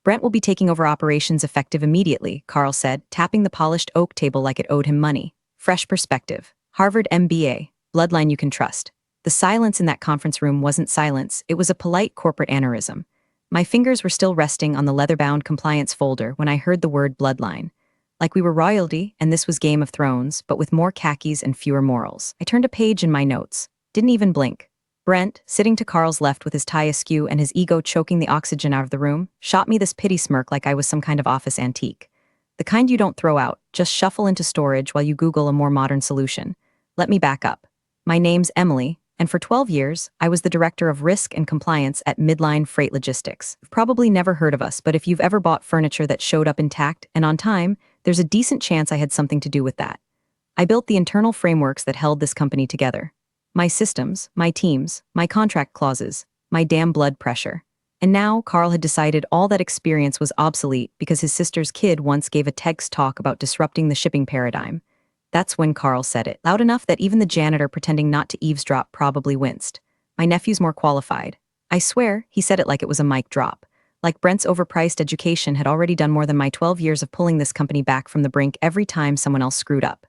Brent will be taking over operations effective immediately, Carl said, tapping the polished oak table like it owed him money. Fresh perspective. Harvard MBA. Bloodline you can trust. The silence in that conference room wasn't silence, it was a polite corporate aneurysm. My fingers were still resting on the leather-bound compliance folder when I heard the word bloodline. Like we were royalty, and this was Game of Thrones, but with more khakis and fewer morals. I turned a page in my notes. Didn't even blink. Brent, sitting to Carl's left with his tie askew and his ego choking the oxygen out of the room, shot me this pity smirk like I was some kind of office antique. The kind you don't throw out, just shuffle into storage while you Google a more modern solution. Let me back up. My name's Emily, and for 12 years, I was the director of risk and compliance at Midline Freight Logistics. You've probably never heard of us, but if you've ever bought furniture that showed up intact and on time, there's a decent chance I had something to do with that. I built the internal frameworks that held this company together. My systems, my teams, my contract clauses, my damn blood pressure. And now, Carl had decided all that experience was obsolete because his sister's kid once gave a TEDx talk about disrupting the shipping paradigm. That's when Carl said it, loud enough that even the janitor pretending not to eavesdrop probably winced. My nephew's more qualified. I swear, he said it like it was a mic drop. Like Brent's overpriced education had already done more than my 12 years of pulling this company back from the brink every time someone else screwed up.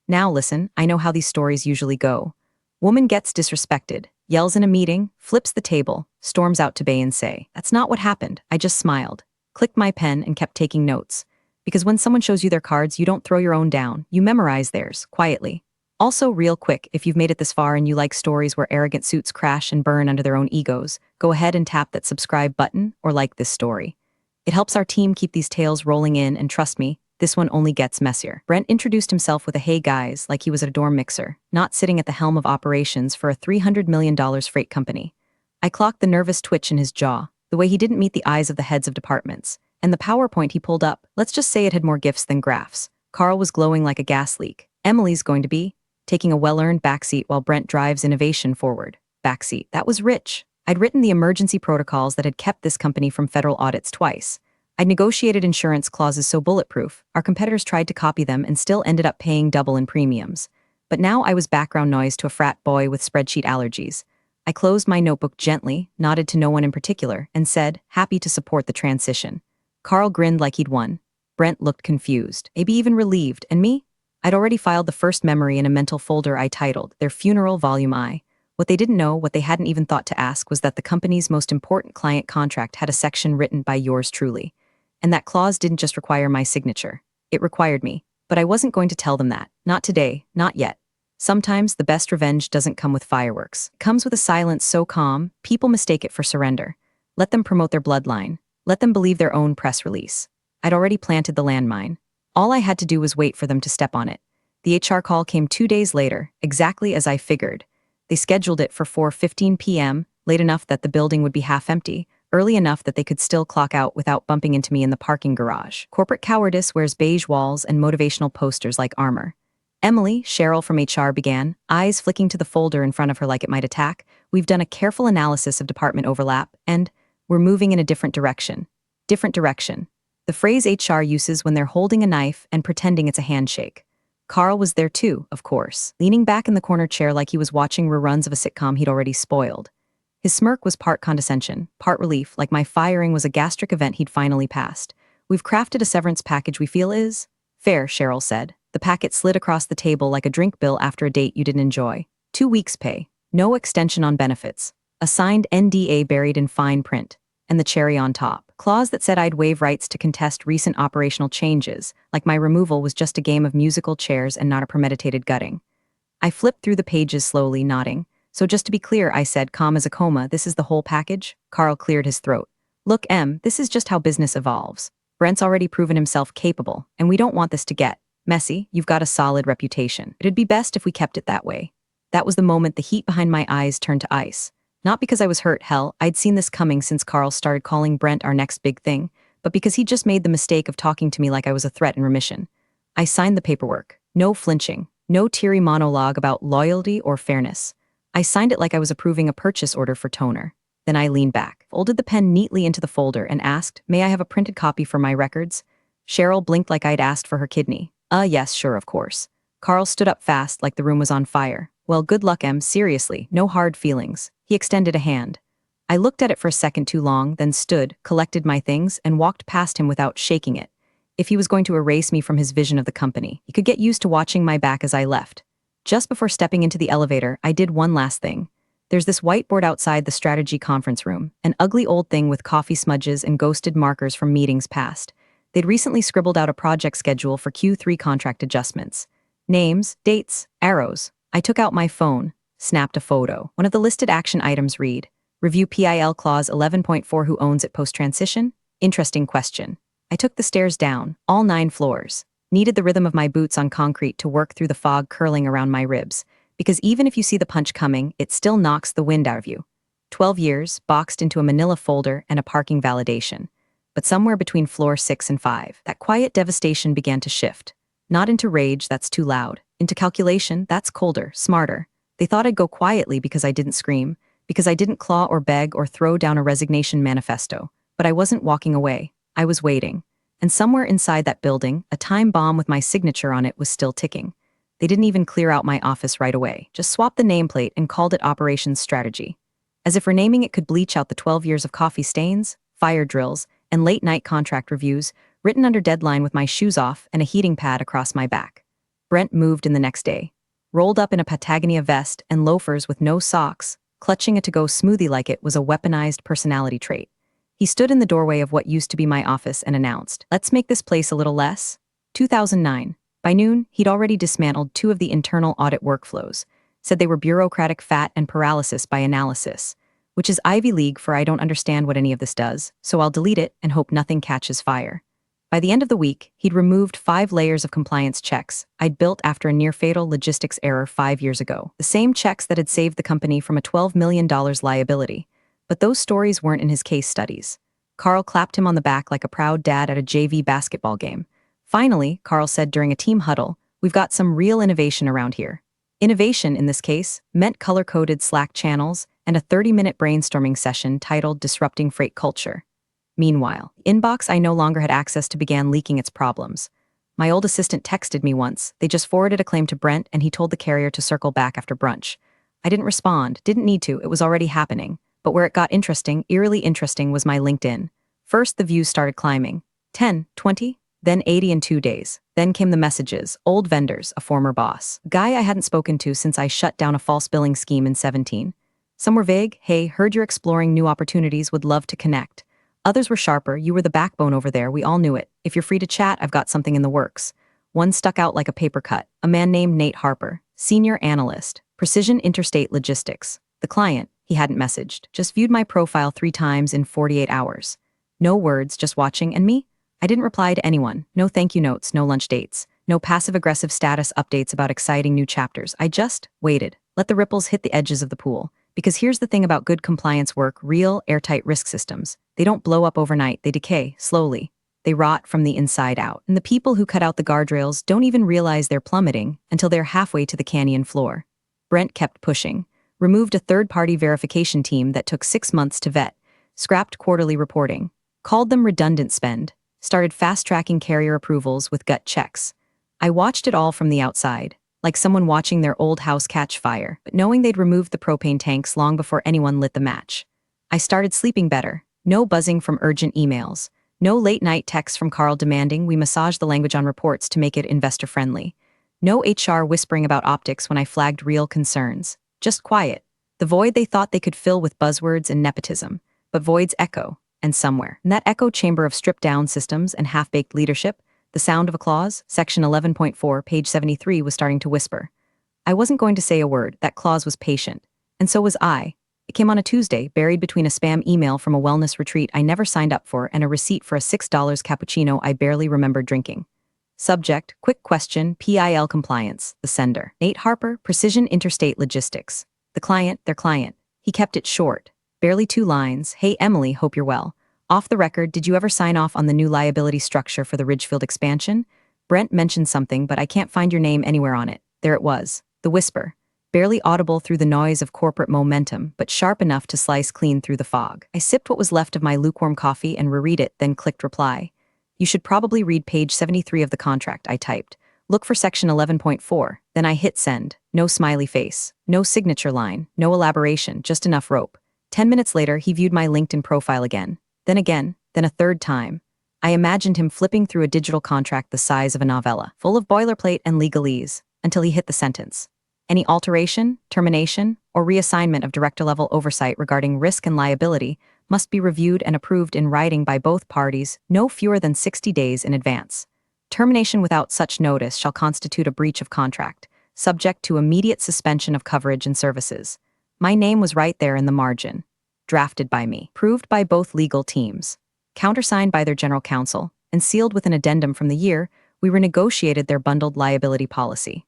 Now listen, I know how these stories usually go. Woman gets disrespected, yells in a meeting, flips the table, storms out to bay and say, "That's not what happened." I just smiled, clicked my pen and kept taking notes. Because when someone shows you their cards, you don't throw your own down, you memorize theirs, quietly. Also, real quick, if you've made it this far and you like stories where arrogant suits crash and burn under their own egos, go ahead and tap that subscribe button or like this story. It helps our team keep these tales rolling in, and trust me, this one only gets messier. Brent introduced himself with a "Hey guys," like he was a dorm mixer, not sitting at the helm of operations for a $300 million freight company. I clocked the nervous twitch in his jaw, the way he didn't meet the eyes of the heads of departments, and the PowerPoint he pulled up, let's just say it had more gifs than graphs. Carl was glowing like a gas leak. Emily's going to be taking a well-earned backseat while Brent drives innovation forward. Backseat, that was rich. I'd written the emergency protocols that had kept this company from federal audits twice. I'd negotiated insurance clauses so bulletproof, our competitors tried to copy them and still ended up paying double in premiums. But now I was background noise to a frat boy with spreadsheet allergies. I closed my notebook gently, nodded to no one in particular, and said, "Happy to support the transition." Carl grinned like he'd won. Brent looked confused, maybe even relieved, and me? I'd already filed the first memory in a mental folder I titled, Their Funeral Volume I. What they didn't know, what they hadn't even thought to ask, was that the company's most important client contract had a section written by yours truly. And that clause didn't just require my signature. It required me. But I wasn't going to tell them that. Not today, not yet. Sometimes the best revenge doesn't come with fireworks. It comes with a silence so calm, people mistake it for surrender. Let them promote their bloodline. Let them believe their own press release. I'd already planted the landmine. All I had to do was wait for them to step on it. The HR call came 2 days later, exactly as I figured. They scheduled it for 4:15 p.m., late enough that the building would be half empty, early enough that they could still clock out without bumping into me in the parking garage. Corporate cowardice wears beige walls and motivational posters like armor. Emily, Cheryl from HR began, eyes flicking to the folder in front of her like it might attack. We've done a careful analysis of department overlap, and we're moving in a different direction. Different direction. The phrase HR uses when they're holding a knife and pretending it's a handshake. Carl was there too, of course, leaning back in the corner chair like he was watching reruns of a sitcom he'd already spoiled. His smirk was part condescension, part relief, like my firing was a gastric event he'd finally passed. "We've crafted a severance package we feel is fair," Cheryl said. The packet slid across the table like a drink bill after a date you didn't enjoy. 2 weeks' pay, no extension on benefits, a signed NDA buried in fine print, and the cherry on top, clause that said I'd waive rights to contest recent operational changes, like my removal was just a game of musical chairs and not a premeditated gutting. I flipped through the pages slowly, nodding. "So just to be clear," I said, calm as a coma, "this is the whole package?" Carl cleared his throat. "Look, Em, this is just how business evolves. Brent's already proven himself capable, and we don't want this to get messy. You've got a solid reputation. It'd be best if we kept it that way." That was the moment the heat behind my eyes turned to ice. Not because I was hurt, hell, I'd seen this coming since Carl started calling Brent our next big thing, but because he just made the mistake of talking to me like I was a threat in remission. I signed the paperwork. No flinching. No teary monologue about loyalty or fairness. I signed it like I was approving a purchase order for toner. Then I leaned back, folded the pen neatly into the folder, and asked, "May I have a printed copy for my records?" Cheryl blinked like I'd asked for her kidney. Yes, sure, of course." Carl stood up fast like the room was on fire. "Well, good luck, Em, seriously, no hard feelings." He extended a hand. I looked at it for a second too long, then stood, collected my things, and walked past him without shaking it. If he was going to erase me from his vision of the company, he could get used to watching my back as I left. Just before stepping into the elevator, I did one last thing. There's this whiteboard outside the strategy conference room, an ugly old thing with coffee smudges and ghosted markers from meetings past. They'd recently scribbled out a project schedule for Q3 contract adjustments. Names, dates, arrows. I took out my phone, snapped a photo. One of the listed action items read, Review PIL Clause 11.4 Who owns it post-transition? Interesting question. I took the stairs down, all 9 floors. Needed the rhythm of my boots on concrete to work through the fog curling around my ribs. Because even if you see the punch coming, it still knocks the wind out of you. 12 years, boxed into a manila folder and a parking validation. But somewhere between floor 6 and 5, that quiet devastation began to shift. Not into rage, that's too loud. Into calculation, that's colder, smarter. They thought I'd go quietly because I didn't scream, because I didn't claw or beg or throw down a resignation manifesto. But I wasn't walking away. I was waiting. And somewhere inside that building, a time bomb with my signature on it was still ticking. They didn't even clear out my office right away, just swapped the nameplate and called it Operations Strategy. As if renaming it could bleach out the 12 years of coffee stains, fire drills, and late-night contract reviews, written under deadline with my shoes off and a heating pad across my back. Brent moved in the next day, rolled up in a Patagonia vest and loafers with no socks, clutching a to-go smoothie like it was a weaponized personality trait. He stood in the doorway of what used to be my office and announced, "Let's make this place a little less." 2009. By noon, he'd already dismantled 2 of the internal audit workflows, said they were bureaucratic fat and paralysis by analysis, which is Ivy League for I don't understand what any of this does, so I'll delete it and hope nothing catches fire. By the end of the week, he'd removed 5 layers of compliance checks I'd built after a near-fatal logistics error 5 years ago, the same checks that had saved the company from a $12 million liability. But those stories weren't in his case studies. Carl clapped him on the back like a proud dad at a JV basketball game. Finally, Carl said during a team huddle, "We've got some real innovation around here." Innovation, in this case, meant color-coded Slack channels and a 30-minute brainstorming session titled Disrupting Freight Culture. Meanwhile, inbox I no longer had access to began leaking its problems. My old assistant texted me once. They just forwarded a claim to Brent and he told the carrier to circle back after brunch. I didn't respond, didn't need to, it was already happening. But where it got interesting, eerily interesting, was my LinkedIn. First, the views started climbing. 10, 20, then 80 in 2 days. Then came the messages, old vendors, a former boss, guy I hadn't spoken to since I shut down a false billing scheme in 17. Some were vague, "Hey, heard you're exploring new opportunities, would love to connect." Others were sharper, "You were the backbone over there, we all knew it. If you're free to chat, I've got something in the works." One stuck out like a paper cut, a man named Nate Harper, senior analyst, Precision Interstate Logistics. The client, he hadn't messaged, just viewed my profile 3 times in 48 hours. No words, just watching, and me? I didn't reply to anyone, no thank you notes, no lunch dates, no passive-aggressive status updates about exciting new chapters. I just waited, let the ripples hit the edges of the pool. Because here's the thing about good compliance work, real, airtight risk systems. They don't blow up overnight, they decay, slowly. They rot from the inside out. And the people who cut out the guardrails don't even realize they're plummeting until they're halfway to the canyon floor. Brent kept pushing. Removed a third-party verification team that took 6 months to vet, scrapped quarterly reporting, called them redundant spend, started fast-tracking carrier approvals with gut checks. I watched it all from the outside, like someone watching their old house catch fire, but knowing they'd removed the propane tanks long before anyone lit the match. I started sleeping better. No buzzing from urgent emails. No late-night texts from Carl demanding we massage the language on reports to make it investor-friendly. No HR whispering about optics when I flagged real concerns. Just quiet. The void they thought they could fill with buzzwords and nepotism. But voids echo, and somewhere, in that echo chamber of stripped-down systems and half-baked leadership, the sound of a clause, section 11.4, page 73, was starting to whisper. I wasn't going to say a word, that clause was patient. And so was I. It came on a Tuesday, buried between a spam email from a wellness retreat I never signed up for and a receipt for a $6 cappuccino I barely remembered drinking. Subject, quick question, PIL compliance. The sender, Nate Harper, Precision Interstate Logistics. The client, their client. He kept it short. Barely 2 lines. Hey Emily, hope you're well. Off the record, did you ever sign off on the new liability structure for the Ridgefield expansion? Brent mentioned something, but I can't find your name anywhere on it. There it was. The whisper. Barely audible through the noise of corporate momentum, but sharp enough to slice clean through the fog. I sipped what was left of my lukewarm coffee and reread it, then clicked reply. You should probably read page 73 of the contract, I typed. Look for section 11.4. Then I hit send. No smiley face. No signature line. No elaboration, just enough rope. 10 minutes later, he viewed my LinkedIn profile again, then a third time. I imagined him flipping through a digital contract the size of a novella, full of boilerplate and legalese, until he hit the sentence. Any alteration, termination, or reassignment of director-level oversight regarding risk and liability must be reviewed and approved in writing by both parties no fewer than 60 days in advance. Termination without such notice shall constitute a breach of contract, subject to immediate suspension of coverage and services. My name was right there in the margin. Drafted by me, proved by both legal teams, countersigned by their general counsel, and sealed with an addendum from the year we renegotiated their bundled liability policy.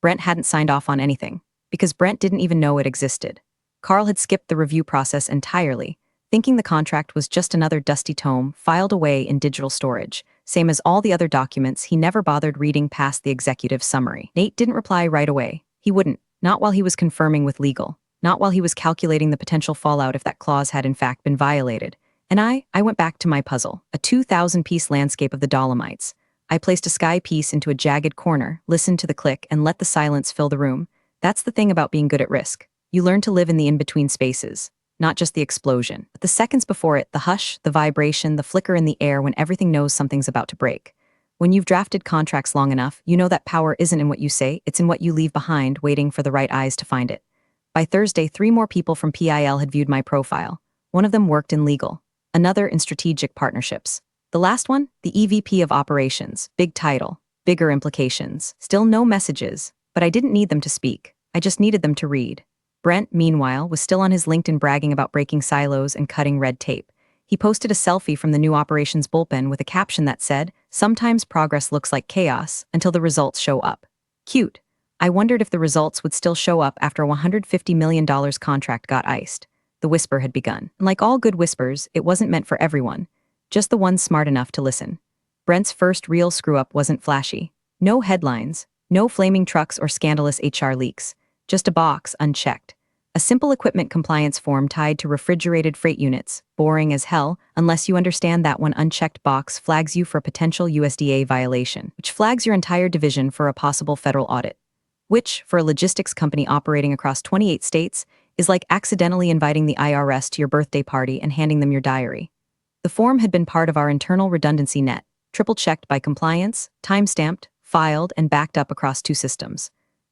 Brent hadn't signed off on anything, because Brent didn't even know it existed. Carl had skipped the review process entirely, thinking the contract was just another dusty tome filed away in digital storage, same as all the other documents. He never bothered reading past the executive summary. Nate didn't reply right away. He wouldn't, not while he was confirming with legal, not while he was calculating the potential fallout if that clause had in fact been violated. And I went back to my puzzle, a 2,000-piece landscape of the Dolomites. I placed a sky piece into a jagged corner, listened to the click, and let the silence fill the room. That's the thing about being good at risk. You learn to live in the in-between spaces, not just the explosion, but the seconds before it, the hush, the vibration, the flicker in the air when everything knows something's about to break. When you've drafted contracts long enough, you know that power isn't in what you say, it's in what you leave behind, waiting for the right eyes to find it. By Thursday, 3 more people from PIL had viewed my profile. One of them worked in legal, another in strategic partnerships. The last one, the EVP of operations, big title, bigger implications. Still no messages, but I didn't need them to speak. I just needed them to read. Brent, meanwhile, was still on his LinkedIn bragging about breaking silos and cutting red tape. He posted a selfie from the new operations bullpen with a caption that said, "Sometimes progress looks like chaos until the results show up." Cute. I wondered if the results would still show up after a $150 million contract got iced. The whisper had begun. And like all good whispers, it wasn't meant for everyone, just the ones smart enough to listen. Brent's first real screw-up wasn't flashy. No headlines, no flaming trucks or scandalous HR leaks. Just a box unchecked. A simple equipment compliance form tied to refrigerated freight units, boring as hell, unless you understand that one unchecked box flags you for a potential USDA violation, which flags your entire division for a possible federal audit. Which, for a logistics company operating across 28 states, is like accidentally inviting the IRS to your birthday party and handing them your diary. The form had been part of our internal redundancy net, triple-checked by compliance, time-stamped, filed, and backed up across 2 systems.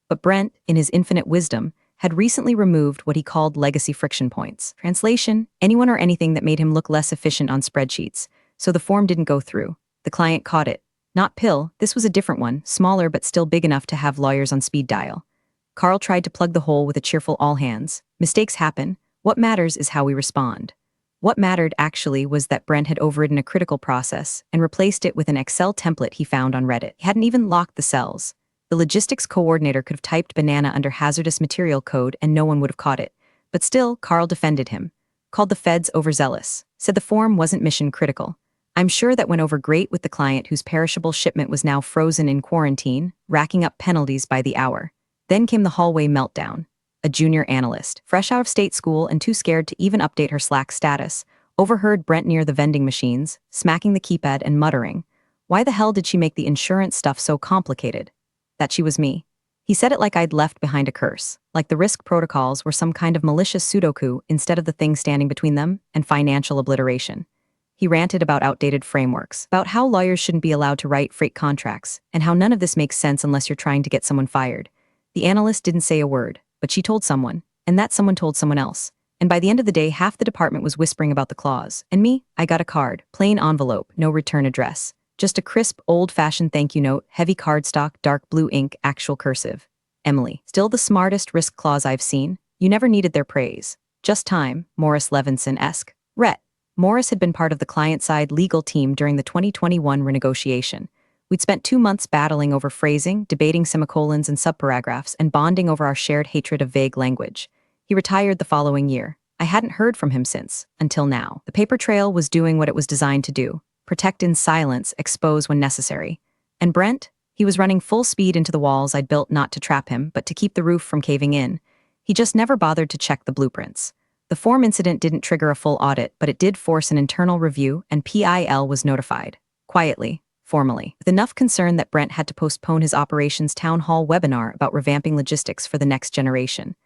But Brent, in his infinite wisdom, had recently removed what he called legacy friction points. Translation, anyone or anything that made him look less efficient on spreadsheets. So the form didn't go through. The client caught it. Not PIL, this was a different one, smaller but still big enough to have lawyers on speed dial. Carl tried to plug the hole with a cheerful all hands. Mistakes happen. What matters is how we respond. What mattered, actually, was that Brent had overridden a critical process and replaced it with an Excel template he found on Reddit. He hadn't even locked the cells. The logistics coordinator could have typed banana under hazardous material code and no one would have caught it. But still, Carl defended him. Called the feds overzealous. Said the form wasn't mission critical. I'm sure that went over great with the client whose perishable shipment was now frozen in quarantine, racking up penalties by the hour. Then came the hallway meltdown. A junior analyst, fresh out of state school and too scared to even update her Slack status, overheard Brent near the vending machines, smacking the keypad and muttering, "Why the hell did she make the insurance stuff so complicated?" That she was me. He said it like I'd left behind a curse, like the risk protocols were some kind of malicious Sudoku instead of the thing standing between them and financial obliteration. He ranted about outdated frameworks, about how lawyers shouldn't be allowed to write freight contracts, and how none of this makes sense unless you're trying to get someone fired. The analyst didn't say a word, but she told someone, and that someone told someone else. And by the end of the day, half the department was whispering about the clause. And me, I got a card, plain envelope, no return address. Just a crisp, old-fashioned thank you note, heavy cardstock, dark blue ink, actual cursive. Emily, still the smartest risk clause I've seen. You never needed their praise. Just time, Morris Levinson-esque. Rhett. Morris had been part of the client-side legal team during the 2021 renegotiation. We'd spent 2 months battling over phrasing, debating semicolons and subparagraphs, and bonding over our shared hatred of vague language. He retired the following year. I hadn't heard from him since, until now. The paper trail was doing what it was designed to do. Protect in silence, expose when necessary. And Brent? He was running full speed into the walls I'd built not to trap him, but to keep the roof from caving in. He just never bothered to check the blueprints. The form incident didn't trigger a full audit, but it did force an internal review, and PIL was notified. Quietly, formally, with enough concern that Brent had to postpone his operations town hall webinar about revamping logistics for the next generation.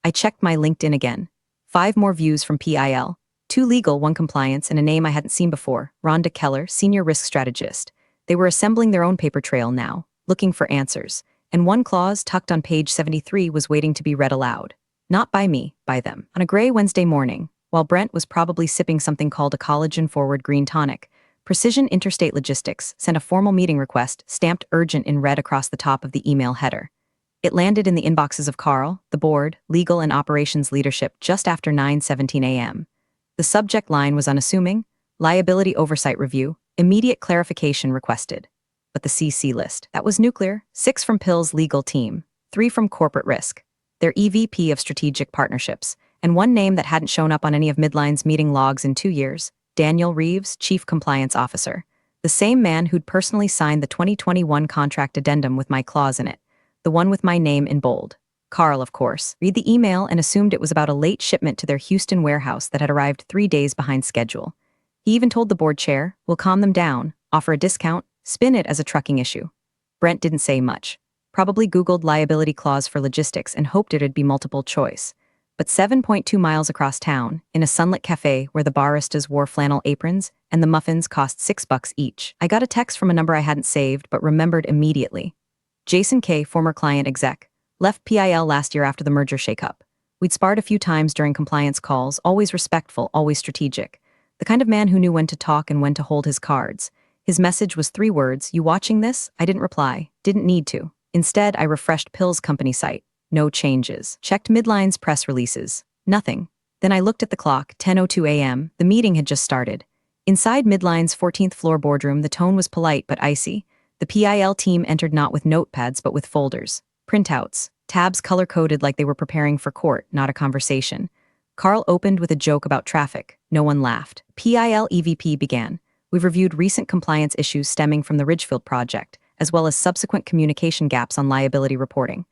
I checked my LinkedIn again. 5 more views from PIL. 2 legal, 1 compliance, and a name I hadn't seen before, Rhonda Keller, senior risk strategist. They were assembling their own paper trail now, looking for answers. And 1 clause tucked on page 73 was waiting to be read aloud. Not by me, by them. On a gray Wednesday morning, while Brent was probably sipping something called a collagen-forward green tonic, Precision Interstate Logistics sent a formal meeting request stamped urgent in red across the top of the email header. It landed in the inboxes of Carl, the board, legal and operations leadership just after 9:17 a.m. The subject line was unassuming: liability oversight review, immediate clarification requested. But the CC list, that was nuclear: 6 from PIL's legal team, 3 from corporate risk, their EVP of strategic partnerships, and 1 name that hadn't shown up on any of Midline's meeting logs in 2 years, Daniel Reeves, Chief Compliance Officer, the same man who'd personally signed the 2021 contract addendum with my clause in it, the one with my name in bold. Carl, of course, read the email and assumed it was about a late shipment to their Houston warehouse that had arrived 3 days behind schedule. He even told the board chair, "We'll calm them down, offer a discount, spin it as a trucking issue." Brent didn't say much. Probably Googled liability clause for logistics and hoped it'd be multiple choice. But 7.2 miles across town, in a sunlit cafe where the baristas wore flannel aprons and the muffins cost $6 each, I got a text from a number I hadn't saved but remembered immediately. Jason K., former client exec, left PIL last year after the merger shakeup. We'd sparred a few times during compliance calls, always respectful, always strategic. The kind of man who knew when to talk and when to hold his cards. His message was 3 words: "You watching this?" I didn't reply, didn't need to. Instead, I refreshed PIL's company site. No changes. Checked Midline's press releases. Nothing. Then I looked at the clock, 10:02 a.m. The meeting had just started. Inside Midline's 14th floor boardroom, the tone was polite but icy. The PIL team entered not with notepads but with folders, printouts, tabs color-coded like they were preparing for court, not a conversation. Carl opened with a joke about traffic. No one laughed. PIL EVP began. "We've reviewed recent compliance issues stemming from the Ridgefield project, as well as subsequent communication gaps on liability reporting.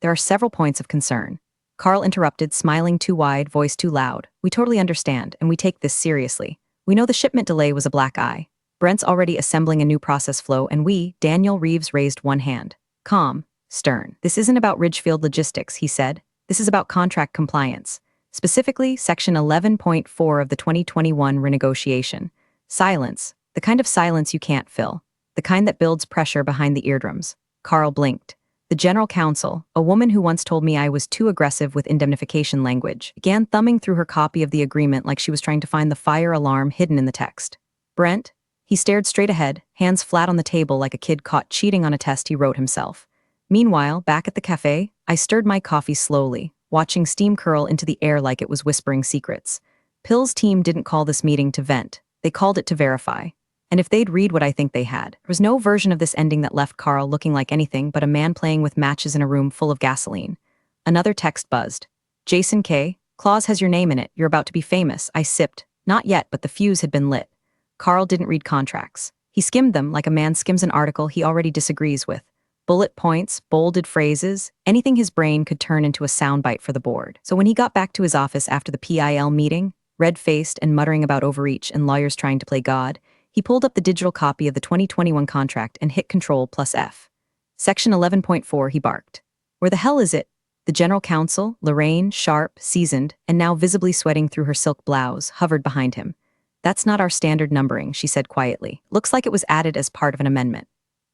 There are several points of concern." Carl interrupted, smiling too wide, voice too loud. "We totally understand, and we take this seriously. We know the shipment delay was a black eye. Brent's already assembling a new process flow, and we," Daniel Reeves raised one hand. Calm, stern. "This isn't about Ridgefield logistics," he said. "This is about contract compliance. Specifically, Section 11.4 of the 2021 renegotiation. Silence. The kind of silence you can't fill. The kind that builds pressure behind the eardrums." Carl blinked. The general counsel, a woman who once told me I was too aggressive with indemnification language, began thumbing through her copy of the agreement like she was trying to find the fire alarm hidden in the text. "Brent?" He stared straight ahead, hands flat on the table like a kid caught cheating on a test he wrote himself. Meanwhile, back at the cafe, I stirred my coffee slowly, watching steam curl into the air like it was whispering secrets. PIL's team didn't call this meeting to vent. They called it to verify. And if they'd read what I think they had, there was no version of this ending that left Carl looking like anything but a man playing with matches in a room full of gasoline. Another text buzzed. "Jason K., clause has your name in it. You're about to be famous." I sipped. Not yet, but the fuse had been lit. Carl didn't read contracts. He skimmed them like a man skims an article he already disagrees with. Bullet points, bolded phrases, anything his brain could turn into a soundbite for the board. So when he got back to his office after the PIL meeting, red-faced and muttering about overreach and lawyers trying to play God, he pulled up the digital copy of the 2021 contract and hit Control+F. "Section 11.4, he barked. "Where the hell is it?" The general counsel, Lorraine, sharp, seasoned, and now visibly sweating through her silk blouse, hovered behind him. "That's not our standard numbering," she said quietly. "Looks like it was added as part of an amendment."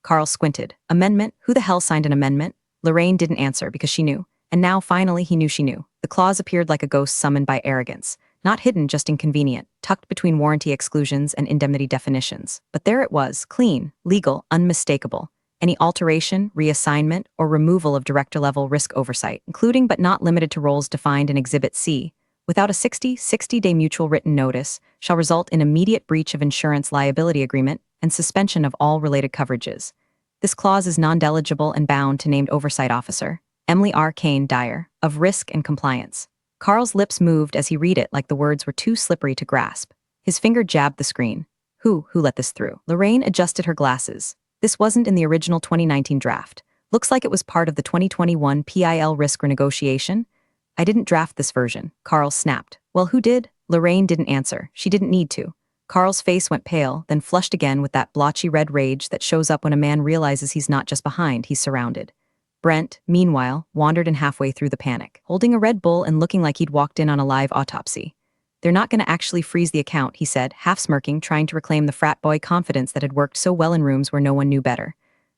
Carl squinted. "Amendment? Who the hell signed an amendment?" Lorraine didn't answer because she knew. And now, finally, he knew she knew. The clause appeared like a ghost summoned by arrogance. Not hidden, just inconvenient, tucked between warranty exclusions and indemnity definitions. But there it was, clean, legal, unmistakable. Any alteration, reassignment, or removal of director-level risk oversight, including but not limited to roles defined in Exhibit C, without a 60-day mutual written notice, shall result in immediate breach of insurance liability agreement and suspension of all related coverages. This clause is non-deligible and bound to named oversight officer, Emily R. Kane Dyer, of Risk and Compliance. Carl's lips moved as he read it like the words were too slippery to grasp. His finger jabbed the screen. Who let this through? Lorraine adjusted her glasses. This wasn't in the original 2019 draft. Looks like it was part of the 2021 PIL risk renegotiation. I didn't draft this version, Carl snapped. Well, who did? Lorraine didn't answer. She didn't need to. Carl's face went pale, then flushed again with that blotchy red rage that shows up when a man realizes he's not just behind, he's surrounded. Brent, meanwhile, wandered in halfway through the panic, holding a Red Bull and looking like he'd walked in on a live autopsy. "They're not going to actually freeze the account," he said, half smirking, trying to reclaim the frat boy confidence that had worked so well in rooms where no one knew better.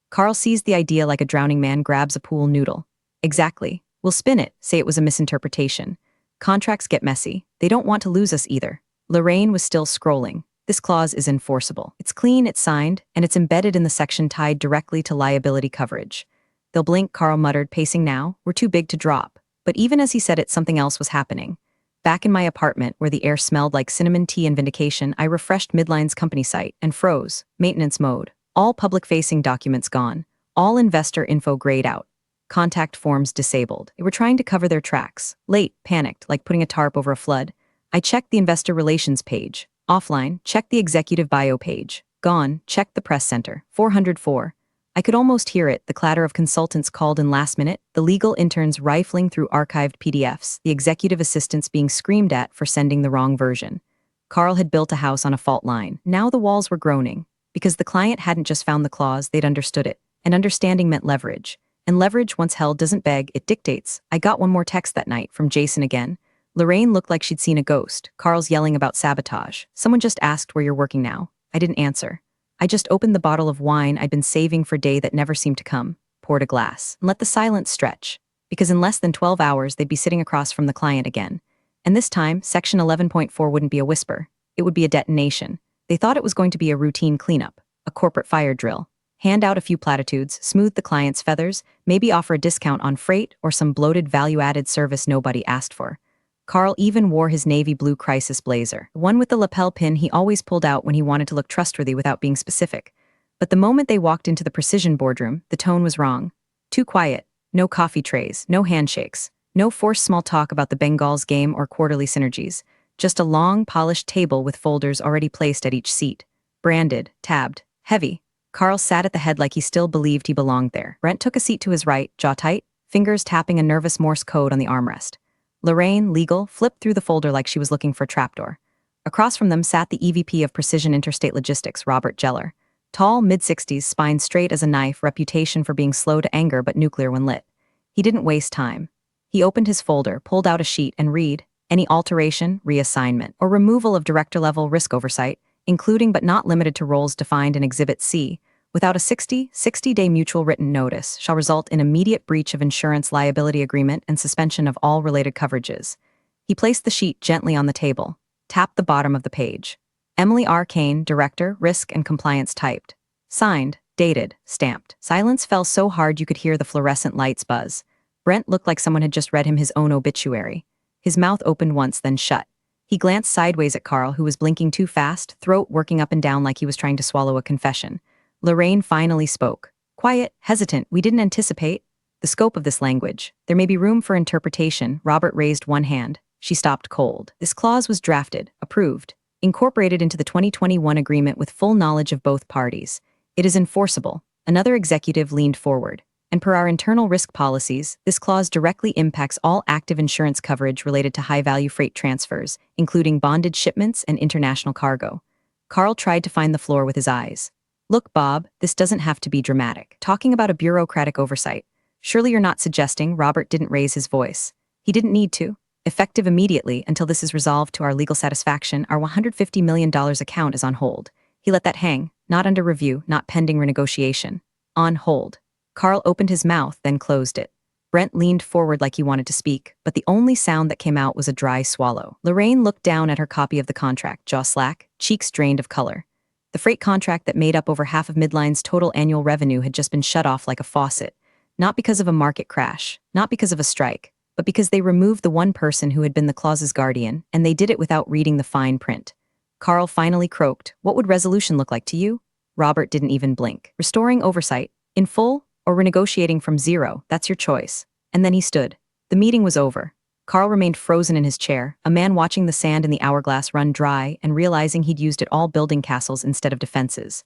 Carl seized the idea like a drowning man grabs a pool noodle. "Exactly. We'll spin it, say it was a misinterpretation. Contracts get messy. They don't want to lose us either." Lorraine was still scrolling. "This clause is enforceable. It's clean, it's signed, and it's embedded in the section tied directly to liability coverage." "They'll blink," Carl muttered, pacing now. "We're too big to drop." But even as he said it, something else was happening. Back in my apartment, where the air smelled like cinnamon tea and vindication, I refreshed Midline's company site and froze. Maintenance mode. All public-facing documents gone. All investor info grayed out. Contact forms disabled. They were trying to cover their tracks. Late, panicked, like putting a tarp over a flood. I checked the investor relations page. Offline, checked the executive bio page. Gone, checked the press center. 404. I could almost hear it, the clatter of consultants called in last minute, the legal interns rifling through archived PDFs, the executive assistants being screamed at for sending the wrong version. Carl had built a house on a fault line. Now the walls were groaning. Because the client hadn't just found the clause, they'd understood it. And understanding meant leverage. And leverage, once held, doesn't beg, it dictates. I got one more text that night, from Jason again. Lorraine looked like she'd seen a ghost. Carl's yelling about sabotage. "Someone just asked where you're working now." I didn't answer. I just opened the bottle of wine I'd been saving for day that never seemed to come, poured a glass, and let the silence stretch. Because in less than 12 hours, they'd be sitting across from the client again. And this time, Section 11.4 wouldn't be a whisper. It would be a detonation. They thought it was going to be a routine cleanup, a corporate fire drill. Hand out a few platitudes, smooth the client's feathers, maybe offer a discount on freight or some bloated value-added service nobody asked for. Carl even wore his navy blue crisis blazer, one with the lapel pin he always pulled out when he wanted to look trustworthy without being specific. But the moment they walked into the precision boardroom, the tone was wrong. Too quiet. No coffee trays, no handshakes, no forced small talk about the Bengals game or quarterly synergies. Just a long, polished table with folders already placed at each seat. Branded, tabbed, heavy. Carl sat at the head like he still believed he belonged there. Brent took a seat to his right, jaw tight, fingers tapping a nervous Morse code on the armrest. Lorraine, legal, flipped through the folder like she was looking for a trapdoor. Across from them sat the EVP of Precision Interstate Logistics, Robert Geller. Tall, mid-60s, spine straight as a knife, reputation for being slow to anger but nuclear when lit. He didn't waste time. He opened his folder, pulled out a sheet, and read, "Any alteration, reassignment, or removal of director-level risk oversight, including but not limited to roles defined in Exhibit C, without a 60-day mutual written notice, shall result in immediate breach of insurance liability agreement and suspension of all related coverages." He placed the sheet gently on the table, tapped the bottom of the page. Emily R. Kane, Director, Risk and Compliance typed. Signed, dated, stamped. Silence fell so hard you could hear the fluorescent lights buzz. Brent looked like someone had just read him his own obituary. His mouth opened once, then shut. He glanced sideways at Carl, who was blinking too fast, throat working up and down like he was trying to swallow a confession. Lorraine finally spoke. Quiet, hesitant, "We didn't anticipate the scope of this language. There may be room for interpretation." Robert raised one hand. She stopped cold. "This clause was drafted, approved, incorporated into the 2021 agreement with full knowledge of both parties. It is enforceable." Another executive leaned forward. "And per our internal risk policies, this clause directly impacts all active insurance coverage related to high-value freight transfers, including bonded shipments and international cargo." Carl tried to find the floor with his eyes. "Look, Bob, this doesn't have to be dramatic. Talking about a bureaucratic oversight. Surely you're not suggesting." Robert didn't raise his voice. He didn't need to. "Effective immediately, until this is resolved to our legal satisfaction, our $150 million account is on hold." He let that hang, not under review, not pending renegotiation. On hold. Carl opened his mouth, then closed it. Brent leaned forward like he wanted to speak, but the only sound that came out was a dry swallow. Lorraine looked down at her copy of the contract, jaw slack, cheeks drained of color. The freight contract that made up over half of Midline's total annual revenue had just been shut off like a faucet. Not because of a market crash, not because of a strike, but because they removed the one person who had been the clause's guardian, and they did it without reading the fine print. Carl finally croaked. "What would resolution look like to you?" Robert didn't even blink. "Restoring oversight, in full, or renegotiating from zero, that's your choice." And then he stood. The meeting was over. Carl remained frozen in his chair, a man watching the sand in the hourglass run dry and realizing he'd used it all building castles instead of defenses.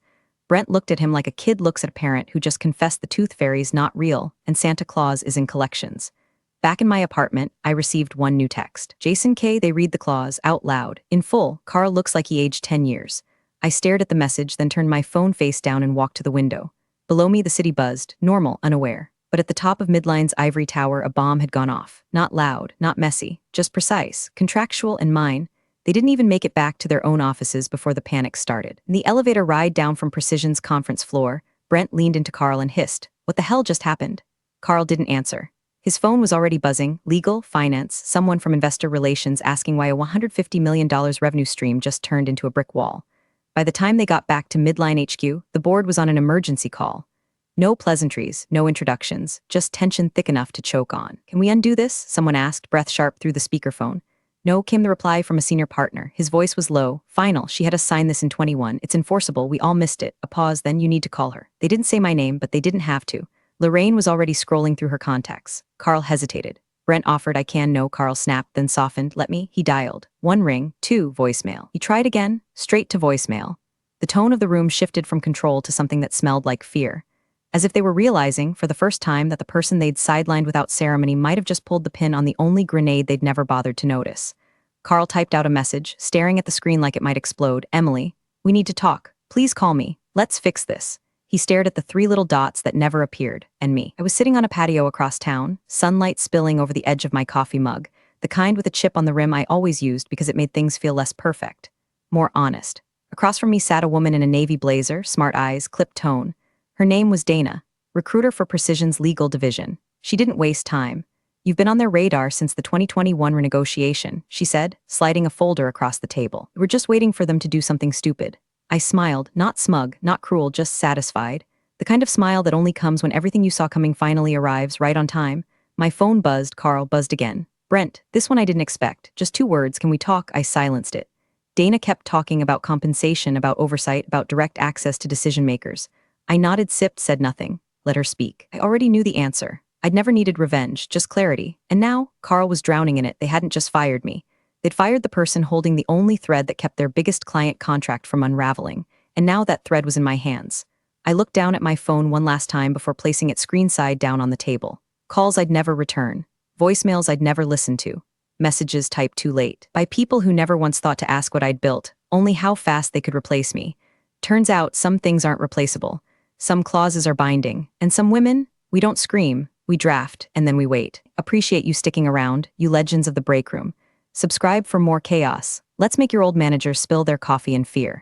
Brent looked at him like a kid looks at a parent who just confessed the tooth fairy's not real and Santa Claus is in collections. Back in my apartment, I received one new text. "Jason K." They read the clause out loud. In full, Carl looks like he aged 10 years. I stared at the message, then turned my phone face down and walked to the window. Below me, the city buzzed, normal, unaware. But at the top of Midline's ivory tower, a bomb had gone off. Not loud, not messy, just precise, contractual and mine. They didn't even make it back to their own offices before the panic started. In the elevator ride down from Precision's conference floor, Brent leaned into Carl and hissed, "What the hell just happened?" Carl didn't answer. His phone was already buzzing, legal, finance, someone from investor relations asking why a $150 million revenue stream just turned into a brick wall. By the time they got back to Midline HQ, the board was on an emergency call. No pleasantries, no introductions, just tension thick enough to choke on. "Can we undo this?" someone asked, breath sharp through the speakerphone. "No," came the reply from a senior partner. His voice was low. "Final, she had us sign this in 21. It's enforceable, we all missed it." A pause, "Then you need to call her." They didn't say my name, but they didn't have to. Lorraine was already scrolling through her contacts. Carl hesitated. Brent offered, "I can." "No," Carl snapped, then softened. "Let me." He dialed. 1 ring, 2, voicemail. He tried again, straight to voicemail. The tone of the room shifted from control to something that smelled like fear. As if they were realizing, for the first time, that the person they'd sidelined without ceremony might have just pulled the pin on the only grenade they'd never bothered to notice. Carl typed out a message, staring at the screen like it might explode. "Emily, we need to talk. Please call me. Let's fix this." He stared at the 3 little dots that never appeared, and me. I was sitting on a patio across town, sunlight spilling over the edge of my coffee mug, the kind with a chip on the rim I always used because it made things feel less perfect, more honest. Across from me sat a woman in a navy blazer, smart eyes, clipped tone. Her name was Dana, recruiter for Precision's legal division. She didn't waste time. "You've been on their radar since the 2021 renegotiation," she said, sliding a folder across the table. "We're just waiting for them to do something stupid." I smiled, not smug, not cruel, just satisfied. The kind of smile that only comes when everything you saw coming finally arrives, right on time. My phone buzzed. Carl buzzed again. "Brent, this one I didn't expect. Just 2 words, can we talk?" I silenced it. Dana kept talking about compensation, about oversight, about direct access to decision makers. I nodded, sipped, said nothing. Let her speak. I already knew the answer. I'd never needed revenge, just clarity. And now, Carl was drowning in it. They hadn't just fired me. They'd fired the person holding the only thread that kept their biggest client contract from unraveling, and now that thread was in my hands. I looked down at my phone one last time before placing it screen side down on the table. Calls I'd never return. Voicemails I'd never listen to. Messages typed too late. By people who never once thought to ask what I'd built, only how fast they could replace me. Turns out, some things aren't replaceable. Some clauses are binding, and some women, we don't scream, we draft, and then we wait. Appreciate you sticking around, you legends of the break room. Subscribe for more chaos. Let's make your old managers spill their coffee in fear.